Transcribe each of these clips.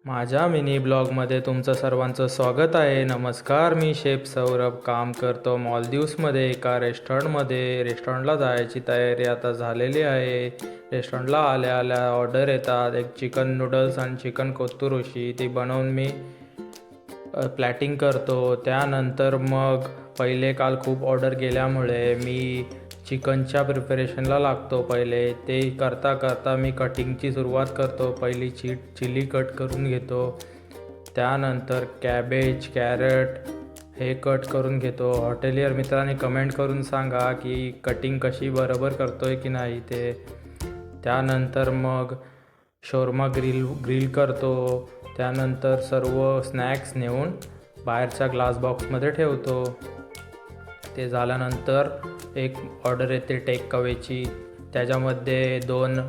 माझ्या मिनी ब्लॉगमध्ये तुमचं सर्वांचं स्वागत आहे. नमस्कार, मी शेफ सौरभ. काम करतो मॉलदिव्समध्ये एका रेस्टॉरंटला जायची तयारी आता झालेली आहे. रेस्टॉरंटला आल्या आल्या ऑर्डर येतात. एक चिकन नूडल्स आणि चिकन कोत्तुरुशी ती बनवून मी प्लॅटिंग करतो. त्यानंतर मग पहिले काल खूप ऑर्डर गेल्यामुळे मी चिकनच्या प्रिपरेशनला लागतो. पहिले ते करता करता मी कटिंगची सुरुवात करतो. पहिली चिली कट करून घेतो. त्यानंतर कॅबेज, कॅरट हे कट करून घेतो. हॉटेलियर मित्रांनी कमेंट करून सांगा की कटिंग कशी बरोबर करतो आहे की नाही ते. त्यानंतर मग शोरमा ग्रिल करतो. त्यानंतर सर्व स्नॅक्स नेऊन बाहेरच्या ग्लास बॉक्समध्ये ठेवतो. ते झाल्यानंतर एक ऑर्डर येते टेक अवेची. त्याच्यामध्ये 2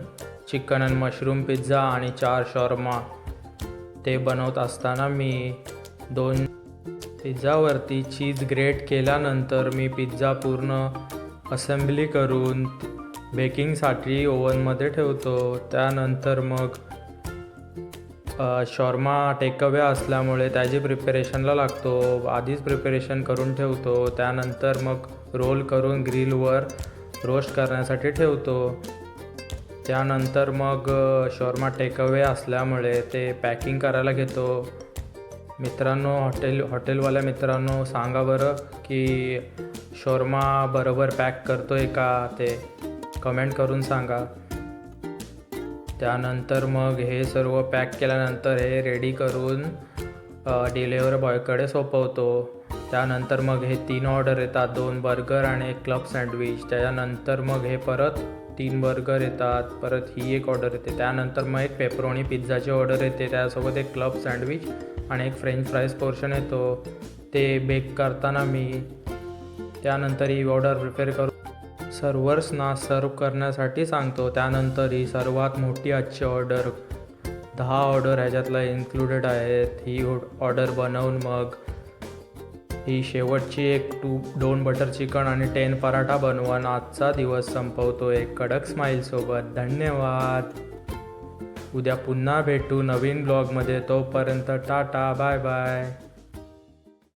चिकन आणि मशरूम पिझ्झा आणि 4 शॉर्मा. ते बनवत असताना मी 2 पिझ्झावरती चीज ग्रेट केल्यानंतर मी पिझ्झा पूर्ण असेंब्ली करून बेकिंगसाठी ओव्हनमध्ये ठेवतो. त्यानंतर मग शॉर्मा टेकअवे असल्यामुळे त्याची प्रिपरेशनला लागतो. आधीच प्रिपरेशन करून ठेवतो. त्यानंतर मग रोल करून ग्रिलवर रोस्ट करण्यासाठी ठेवतो. त्यानंतर मग शॉर्मा टेकअवे असल्यामुळे ते पॅकिंग करायला घेतो. मित्रांनो, हॉटेलवाल्या मित्रांनो, सांगा बरं की शॉर्मा बरोबर पॅक करतो आहे का ते कमेंट करून सांगा. त्यानंतर मग हे सर्व पॅक केल्यानंतर हे रेडी करून डिलेव्हरी बॉयकडे सोपवतो. त्यानंतर मग हे 3 ऑर्डर येतात. 2 बर्गर आणि 1 क्लब सँडविच. त्याच्यानंतर मग हे परत 3 बर्गर येतात. परत ही एक ऑर्डर येते. त्यानंतर मग एक पेपरोनी पिझ्झाची ऑर्डर येते. त्यासोबत एक क्लब सँडविच आणि एक फ्रेंच फ्राईज पोर्शन येतो. ते बेक करताना मी त्यानंतर ही ऑर्डर प्रिपेअर करून सर्व्हर्सना सर्व करण्यासाठी सांगतो. त्यानंतर ही सर्वात मोठी आजची ऑर्डर 10 ऑर्डर ह्याच्यातला इन्क्लुडेड आहेत. ही ऑर्डर बनवून मग ही शेवटची 2 बटर चिकन आणि 10 पराठा बनवून आजचा दिवस संपवतो एक कडक स्माईलसोबत. धन्यवाद. उद्या पुन्हा भेटू नवीन ब्लॉगमध्ये. तोपर्यंत टाटा, बाय बाय.